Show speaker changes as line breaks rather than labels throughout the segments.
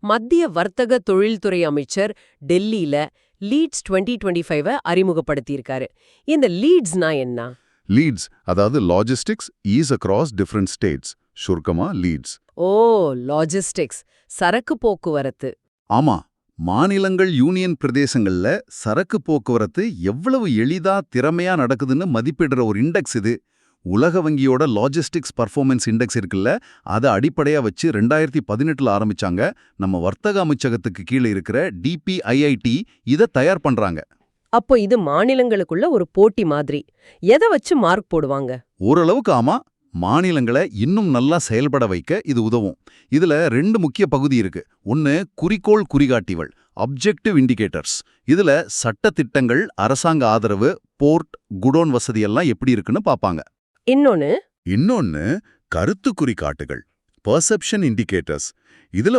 மத்திய வர்த்தக தொழில்துறை அமைச்சர் டெல்லியில லீட்ஸ் 2025 அறிமுகப்படுத்தியிருக்காரு. இந்த லீட்ஸ்னா என்ன?
லீட்ஸ் அதாவது logistics is across different states, சுருக்கமா லீட்ஸ்.
ஓ, லாஜிஸ்டிக்ஸ், சரக்கு போக்குவரத்து.
ஆமா, மாநிலங்கள் யூனியன் பிரதேசங்கள்ல சரக்கு போக்குவரத்து எவ்வளவு எளிதா திறமையா நடக்குதுன்னு மதிப்பிடுற ஒரு இண்டெக்ஸ் இது. உலக வங்கியோட லாஜிஸ்டிக்ஸ் பர்ஃபார்மன்ஸ் இண்டெக்ஸ் இருக்குல்ல, அதை அடிப்படையா வச்சு 2018 ஆரம்பிச்சாங்க. நம்ம வர்த்தக அமைச்சகத்துக்கு கீழே இருக்கிற DPIIT இதை தயார் பண்றாங்க.
அப்போ இது மாநிலங்களுக்குள்ள ஒரு போட்டி மாதிரி. எதை வச்சு மார்க் போடுவாங்க?
ஓரளவுக்கு ஆமா. மாநிலங்களை இன்னும் நல்லா செயல்பட வைக்க இது உதவும். இதுல 2 முக்கிய பகுதி இருக்கு. ஒன்னு குறிக்கோள் குறிகாட்டிகள், அப்ஜெக்டிவ் இண்டிகேட்டர்ஸ். இதுல சட்ட திட்டங்கள், அரசாங்க ஆதரவு, போர்ட், குடோன் வசதி எல்லாம் எப்படி இருக்குன்னு பாப்பாங்க.
இன்னொன்னு
கருத்து குறிகாட்டுகள், பெர்செப்ஷன் இண்டிகேட்டர்ஸ். இதுல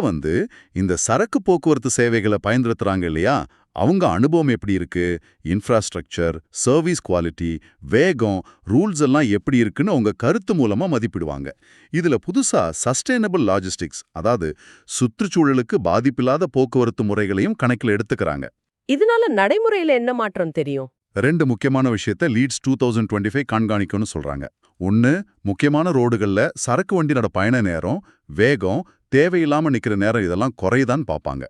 இந்த சரக்கு போக்குவரத்து சேவைகளை பயன்படுத்துறாங்க இல்லையா, அவங்க அனுபவம் எப்படி இருக்கு, இன்ஃப்ராஸ்ட்ரக்சர், சர்வீஸ் குவாலிட்டி, வேகம், ரூல்ஸ் எல்லாம் எப்படி இருக்குன்னு உங்க கருத்து மூலமா மதிப்பிடுவாங்க. இதுல புதுசா சஸ்டைனபிள் லாஜிஸ்டிக்ஸ், அதாவது சுற்றுச்சூழலுக்கு பாதிப்பில்லாத போக்குவரத்து முறைகளையும் கணக்கில் எடுத்துக்கிறாங்க.
இதனால நடைமுறையில என்ன மாற்றம் தெரியும்?
2 முக்கியமான விஷயத்த லீட்ஸ் 2025 கண்காணிக்கும்னு சொல்றாங்க. ஒன்னு, முக்கியமான ரோடுகள்ல சரக்கு வண்டியோட பயண நேரம், வேகம், தேவையில்லாம நிக்கிற நேரம் இதெல்லாம் குறையுதான்னு பார்ப்பாங்க.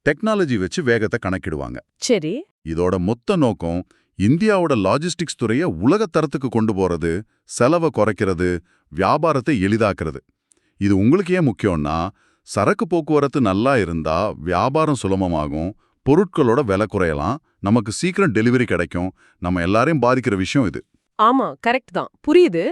டெக்னாலஜி வச்சு வேகத்தை கணக்கிடுவாங்க.
சரி.
இதோட மொத்த நோக்கம் இந்தியாவோட லாஜிஸ்டிக்ஸ் துறையை உலக தரத்துக்கு கொண்டு போறது, செலவை குறைக்கிறது, வியாபாரத்தை எளிதாக்குறது. இது உங்களுக்கு ஏன் முக்கியம்னா, சரக்கு போக்குவரத்து நல்லா இருந்தா வியாபாரம் சுலபமாகும், பொருட்களோட விலை குறையலாம், நமக்கு சீக்கிரம் டெலிவரி கிடைக்கும், நம்ம எல்லாரையும் பாதிக்கிற விஷயம் இது.
ஆமா, கரெக்ட் தான், புரியுது.